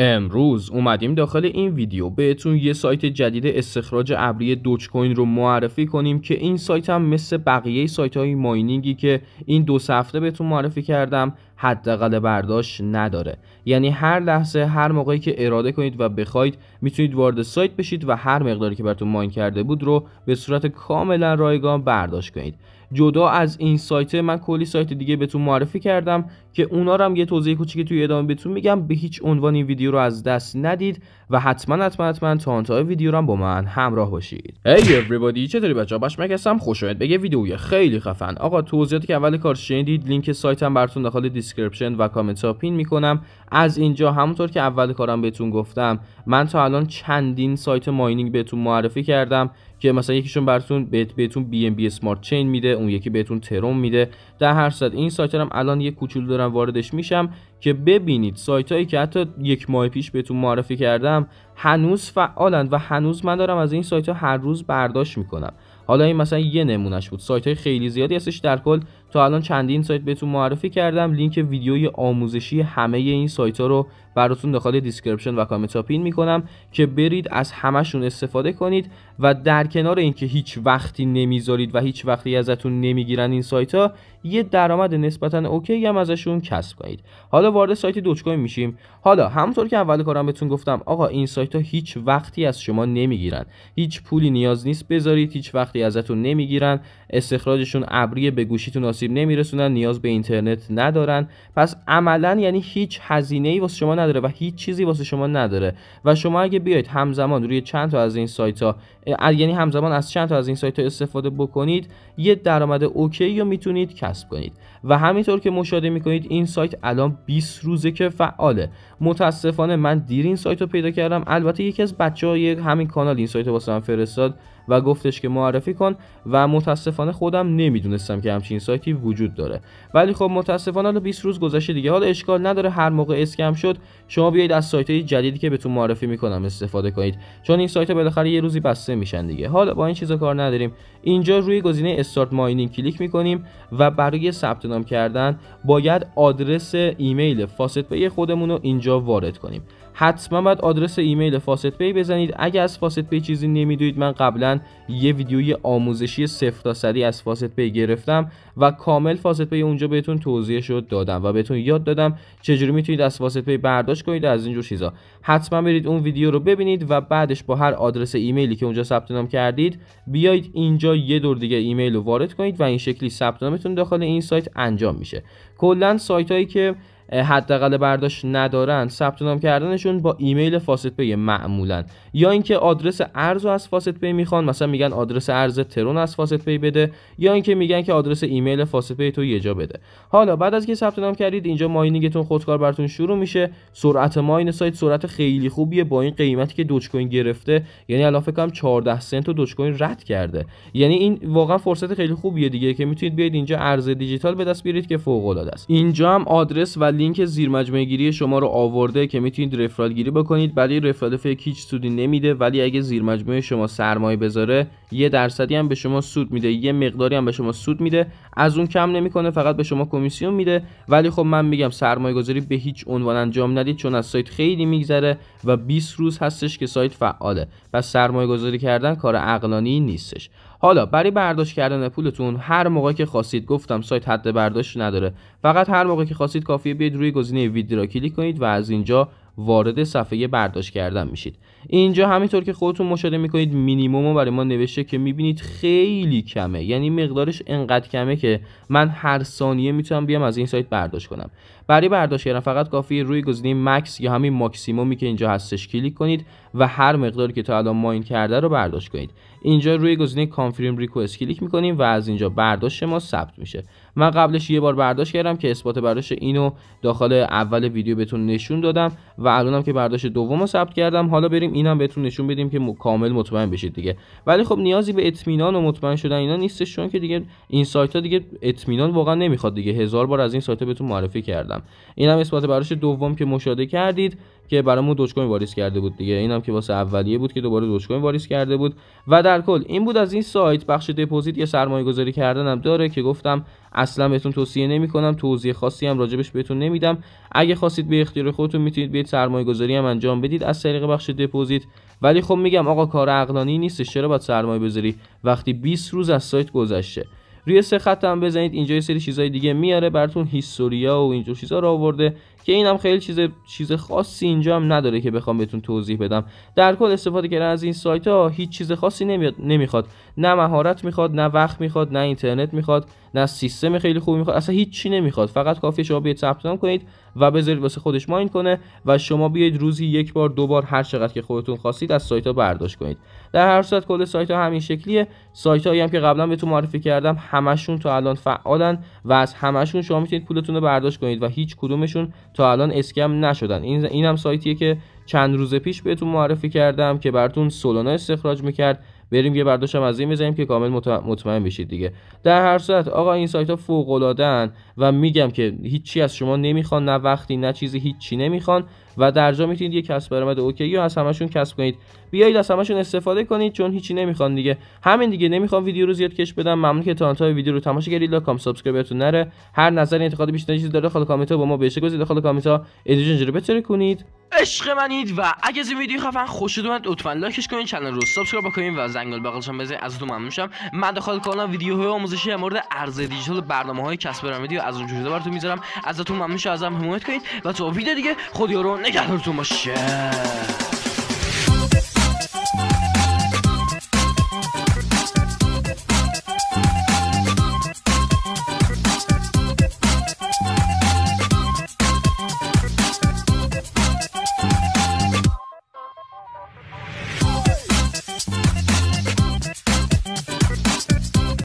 امروز اومدیم داخل این ویدیو بهتون یه سایت جدید استخراج ابری دوج کوین رو معرفی کنیم که این سایت هم مثل بقیه سایت های ماینینگی که این 2 هفته بهتون معرفی کردم حداقل برداشت نداره. یعنی هر لحظه هر موقعی که اراده کنید و بخواید میتونید وارد سایت بشید و هر مقداری که براتون ماین کرده بود رو به صورت کاملا رایگان برداشت کنید. جدا از این سایت من کلی سایت دیگه بهتون معرفی کردم که اونا رو هم یه توضیح کوچیکی توی ادامه بهتون میگم. به هیچ عنوان این ویدیو رو از دست ندید و حتما تا انتهای ویدیو رو هم با من همراه باشید. Hey everybody، چطوری بچه‌ها؟ بشمک هستم. خوش اومدید به یه ویدیوی خیلی خفن. آقا توضیحاتی که اول کار شنیدید لینک سایتم براتون داخل دیسکریپشن و کامنت ها پین میکنم. از اینجا همونطور که اول کارم بهتون گفتم من تا الان چندین سایت ماینینگ بهتون معرفی کردم که مثلا یکیشون بهتون BNB اسمارت چین میده، اون یکی بهتون تروم میده. در هر صورت این سایت هم الان یه کوچولو دارم واردش میشم که ببینید سایت هایی که حتی 1 ماه پیش بهتون معرفی کردم هنوز فعالن و هنوز من دارم از این سایت ها هر روز برداشت میکنم. حالا این مثلا یه نمونهش بود. سایت های خیلی زیادی هستش. در کل تا الان چندین سایت بهتون معرفی کردم. لینک ویدیوی آموزشی همه این سایت ها رو براتون داخل دیسکریپشن و کامنت ها پین میکنم که برید از همشون استفاده کنید و در کنار اینکه هیچ وقتی نمیذارید و هیچ وقتی ازتون نمیگیرن این سایت ها، یه درآمد نسبتا اوکی هم ازشون کسب کنید. حالا وارد سایت دوج کوین میشیم. حالا همونطور که اول کارم بهتون گفتم آقا این سایت ها هیچ وقتی از شما نمیگیرن. هیچ پولی نیاز نیست بذارید، هیچ وقتی ازتون نمیگیرن. استخراجشون ابری به گوشیتون آسیب نمیرسونن، نیاز به اینترنت ندارن. پس عملا یعنی هیچ هزینه‌ای واسه شما نداره و هیچ چیزی واسه شما نداره و شما اگه بیاید همزمان روی چند تا از این سایت ها یعنی همزمان از چند تا از این سایت ها استفاده بکنید، یه درآمد اوکی رو میتونید کسب کنید. و همینطور که مشاهده میکنید این سایت الان 20 روزه که فعاله. متاسفانه من دیر این سایت رو پیدا کردم. البته یکی از بچهای همین کانال این سایت رو واسه من فرستاد و گفتش که معرفی کن و متاسفانه خودم نمیدونستم که همچین سایتی وجود داره. ولی خب متاسفانه حالا 20 روز گذشته دیگه. حالا اشکال نداره، هر موقع اسکم شد شما بیایید از سایت‌های جدیدی که بهتون معرفی میکنم استفاده کنید، چون این سایت‌ها بالاخره یه روزی بسته میشن دیگه. حالا با این چیزا کار نداریم. اینجا روی گزینه استارت ماینینگ کلیک میکنیم و برای ثبت نام کردن باید آدرس ایمیل فاست پی خودمون رو اینجا وارد کنیم. حتما باید آدرس ایمیل فاست پی بزنید. اگه از فاست پی چیزی نمیدونید، من قبلا یه ویدیوی آموزشی 0 تا 100 از فاست پی گرفتم و کامل فاست پی اونجا بهتون توضیحشو دادم و بهتون یاد دادم چجوری میتونید از فاست پی برداشت کنید از اینجور چیزا. حتما برید اون ویدیو رو ببینید و بعدش با هر آدرس ایمیلی که اونجا ثبت نام کردید بیایید اینجا یه دور دیگه ایمیل رو وارد کنید و این شکلی ثبت نامتون داخل این سایت انجام میشه. کلا سایتایی که حداقل برداشت ندارن ثبت نام کردنشون با ایمیل فاست پی معمولا، یا اینکه آدرس ارز رو از فاست پی میخوان، مثلا میگن آدرس ارز ترون از فاست پی بده، یا اینکه میگن که آدرس ایمیل فاست پی تو یه جا بده. حالا بعد از که ثبت نام کردید اینجا ماینینگتون خودکار براتون شروع میشه. سرعت ماین سایت سرعت خیلی خوبیه با این قیمتی که دوج کوین گرفته. یعنی الان فکر کنم 14 سنت رو دوج کوین رد کرده. یعنی این واقعا فرصت خیلی خوبیه دیگه که میتونید بیاید اینجا ارز دیجیتال به دست بیارید که فوق العاده است. اینجا هم آدرس و لینک زیر مجموعه گیری شما رو آورده که میتونید رفرال گیری بکنید. برای رفرال فیک هیچ سودی نمیده، ولی اگه زیر مجموعه شما سرمایه بذاره 1% هم به شما سود میده، یه مقداری هم به شما سود میده، از اون کم نمیکنه، فقط به شما کمیسیون میده. ولی خب من میگم سرمایه گذاری به هیچ عنوان انجام ندید، چون از سایت خیلی میگذره و 20 روز هستش که سایت فعاله. پس سرمایه گذاری کردن کار عقلانی نیستش. حالا برای برداشت کردن پولتون هر موقع که خواستید، گفتم سایت حد برداشت نداره، فقط هر موقع که خواستید کافیه بیاید روی گزینه ویدرا کلیک کنید و از اینجا وارد صفحه برداشت کردن میشید. اینجا همینطور که خودتون مشاهده میکنید مینیمم برای ما نوشته که میبینید خیلی کمه. یعنی مقدارش انقدر کمه که من هر ثانیه میتونم بیام از این سایت برداشت کنم. برای برداشت کردن فقط کافیه روی گزینه مکس یا همین ماکسیمومی که اینجا هستش کلیک کنید و هر مقداری که تا الان ماین کرده رو برداشت کنید. اینجا روی گزینه کانفرم ریکوست کلیک میکنیم و از اینجا برداشت ما ثبت میشه. من قبلش یه بار برداشت کردم که اثبات برداشت اینو داخل اول ویدیو بهتون نشون دادم و الانم که برداشت دومو ثبت کردم. حالا بریم اینم بهتون نشون بدیم که کامل مطمئن بشید دیگه. ولی خب نیازی به اطمینان و مطمئن شدن اینا نیستش، چون که دیگه این سایت ها دیگه اطمینان واقعا نمیخواد دیگه. 1000 بار از این سایت ها بهتون معرفی کردم. کردم. اینم اثبات براش دوم که مشاهده کردید که برامون دوج کوین واریز کرده بود دیگه. اینم که واسه اولیه بود که دوباره دوج کوین واریز کرده بود. و در کل این بود از این سایت. بخش دپوزیت یا سرمایه‌گذاری کردنم داره که گفتم اصلا بهتون توصیه نمی‌کنم، توضیح خاصی هم راجبش بهتون نمیدم. اگه خواستید به اختیار خودتون میتونید بیاید سرمایه‌گذاری هم انجام بدید از طریق بخش دپوزیت. ولی خب میگم آقا کار عقلانی نیستش، چرا باید سرمایه بذاری وقتی 20 روز از سایت گذشته. روی 3 خط هم بزنید، اینجا یه سری چیزای دیگه میاره براتون، هیستوریا و اینجور چیزا رو آورده که اینم خیلی چیز خاصی اینجا هم نداره که بخوام بهتون توضیح بدم. در کل استفاده کردن از این سایت ها هیچ چیز خاصی نمیخواد، نه مهارت میخواد، نه وقت میخواد، نه اینترنت میخواد، نه سیستم خیلی خوبی میخواد، اصلا هیچ چی نمیخواد. فقط کافیه شما بیاید ثبت نام کنید و بذارید واسه خودش ماین کنه و شما بیاید روزی 1 بار 2 بار هر چقدر که خودتون خواستید از سایت ها برداشت کنید. در هر صورت کل سایت ها همین شکلیه. سایت هایی هم که قبلا بهتون معرفی کردم همشون تا الان فعالن و از همشون شما میتونید پولتون رو برداشت کنید و هیچ کدومشون تا الان اسکم نشدن. اینم سایتیه که چند روز پیش بهتون معرفی کردم که براتون سولانا استخراج میکرد. بریم یه برداشتم از این بزنیم که کامل مطمئن بشید دیگه. در هر صورت آقا این سایت ها فوق العاده‌ان و میگم که هیچی از شما نمیخوان، نه وقتی نه چیزی، هیچی نمیخوان و در جا میتونید یه کسب درآمد اوکی یا از همشون کسب کنید. بیایید از همشون استفاده کنید چون هیچی نمیخوان دیگه. همین دیگه، نمیخوام ویدیو رو زیاد کش بدم. ممنون که تا انتهای ویدیو رو تماشا کردید. لایک، سابسکرایبتون نره. هر نظر، انتقاد، بیشتر چیزی داره داخل کامنت ها با ما بهش گذارید. داخل کامنت ها ادیشن رو بتره کنید. عشق منید و اگه از این ویدیو خفن خوشتون اومد لطفا لایکش کنید، چنل رو سابسکرایب بکنید و زنگوله بغلش هم بزنید. ازتون ممنون میشم. من داخل کانال ویدیوهای آموزشی مورد ارز دیجیتال، برنامه‌های کسب درآمدی و از اون چیزا براتون میذارم. ازتون ممنون میشم، ازم حمایت کنید و تا ویدیو دیگه خدا رو نگهدارتون باشه.